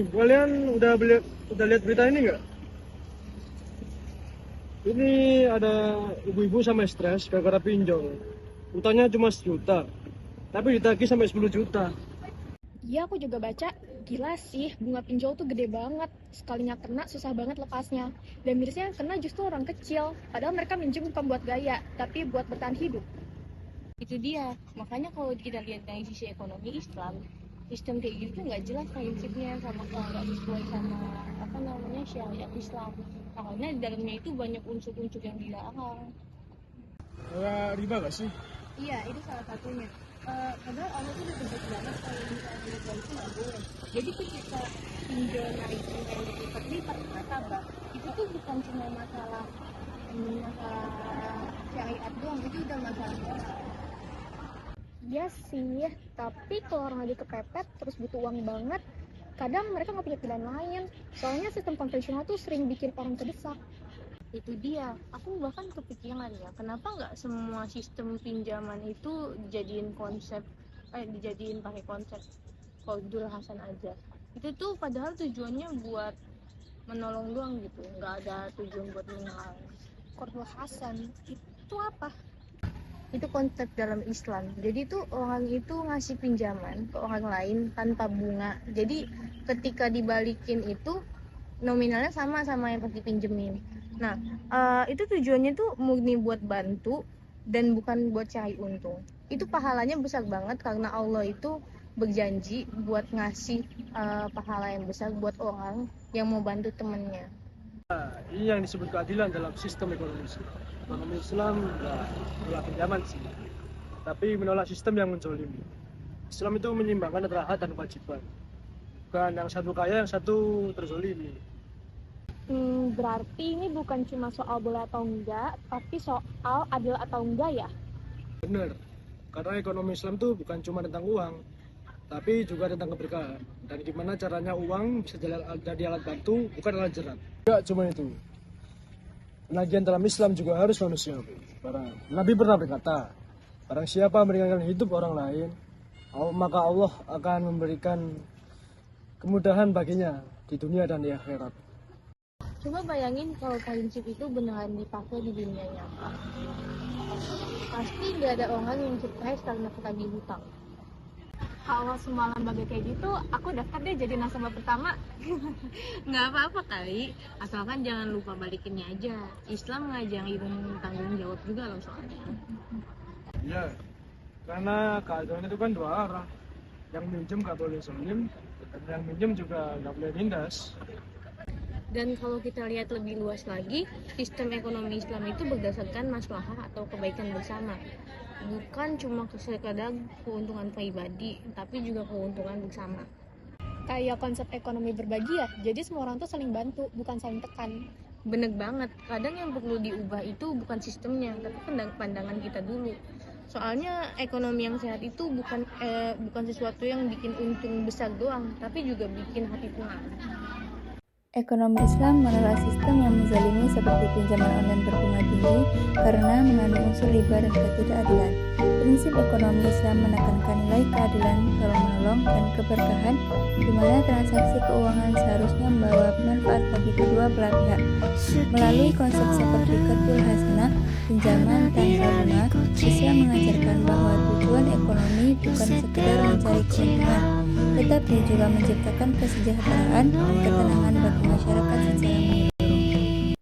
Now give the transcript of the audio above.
Kalian udah lihat berita ini nggak? Ini ada ibu-ibu sama stres gara-gara pinjol. Utangnya cuma 1 juta, tapi ditagih sampai 10 juta. Iya, aku juga baca. Gila sih, bunga pinjol tuh gede banget. Sekalinya kena, susah banget lepasnya. Dan mirisnya yang kena justru orang kecil. Padahal mereka minjem bukan buat gaya, tapi buat bertahan hidup. Itu dia, makanya kalau kita lihat dari sisi ekonomi Islam, sistem kayak gitu nggak jelas prinsipnya, sama nggak sesuai sama apa namanya syariat Islam. Makanya di dalamnya itu banyak unsur-unsur yang dilarang. Riba gak sih? Iya, itu salah satunya. Padahal Allah tuh udah tegas banget kalau misalnya riba itu nggak boleh. Jadi ketika pinjol naik sampai lipat-lipat, nasabah, itu tuh bukan cuma masalah syariat doang, itu udah masalah moral. Iya sih, tapi kalau orang lagi kepepet terus butuh uang banget, kadang mereka nggak punya pilihan lain. Soalnya sistem konvensional tuh sering bikin orang terdesak. Itu dia, aku bahkan kepikiran ya, kenapa nggak semua sistem pinjaman itu dijadiin pakai konsep Qaulul Hasan aja. Itu tuh padahal tujuannya buat menolong doang gitu, nggak ada tujuan buat menyerang. Qaulul Hasan itu apa? Itu konsep dalam Islam. Jadi tuh orang itu ngasih pinjaman ke orang lain tanpa bunga. Jadi ketika dibalikin itu nominalnya sama yang pas dipinjemin. Nah, itu tujuannya tuh murni buat bantu dan bukan buat cari untung. Itu pahalanya besar banget karena Allah itu berjanji buat ngasih pahala yang besar buat orang yang mau bantu temennya. Ini yang disebut keadilan dalam sistem ekonomi Islam. Ekonomi Islam nggak menolak pinjaman sih, tapi menolak sistem yang menzolimi. Islam itu menyeimbangkan antara hak dan kewajiban, bukan yang satu kaya yang satu terzolimi. Berarti ini bukan cuma soal boleh atau enggak, tapi soal adil atau enggak ya? Benar, karena ekonomi Islam itu bukan cuma tentang uang, tapi juga tentang keberkahan dan gimana caranya uang bisa jadi alat bantu, bukan alat jerat. Tidak cuma itu, penagihan dalam Islam juga harus manusiawi. Nabi pernah berkata, barang siapa meringankan hidup orang lain, maka Allah akan memberikan kemudahan baginya di dunia dan di akhirat. Coba bayangin kalau prinsip itu beneran dipakai di dunia nyata. Pasti nggak ada orang yang stres karena ketagih hutang. Kalau semua lembaga kayak gitu, aku daftar deh jadi nasabah pertama. Nggak apa-apa kali, asalkan jangan lupa balikinnya aja. Islam ngajarin tanggung jawab juga loh soalnya. Iya, karena keadilan itu kan dua arah. Yang minjem gak boleh zolim, dan yang minjem juga gak boleh nindas. Dan kalau kita lihat lebih luas lagi, sistem ekonomi Islam itu berdasarkan maslahah atau kebaikan bersama. Bukan cuma sekadar keuntungan pribadi, tapi juga keuntungan bersama. Kayak konsep ekonomi berbagi ya, jadi semua orang tuh saling bantu, bukan saling tekan. Bener banget, kadang yang perlu diubah itu bukan sistemnya, tapi pandangan kita dulu. Soalnya ekonomi yang sehat itu bukan sesuatu yang bikin untung besar doang, tapi juga bikin hati tenang. Ekonomi Islam menolak sistem yang menzalimi seperti pinjaman online berbunga tinggi karena mengandung unsur riba dan ketidakadilan. Prinsip ekonomi Islam menekankan nilai keadilan, tolong-menolong, dan keberkahan, di mana transaksi keuangan seharusnya membawa manfaat bagi kedua belah pihak. Melalui konsep seperti Qaulul Hasanah, pinjaman tanpa bunga, Islam mengajarkan bahwa tujuan ekonomi bukan sekedar mencari keuntungan, tetapi juga menciptakan kesejahteraan dan ketenangan bagi masyarakat secara menyeluruh.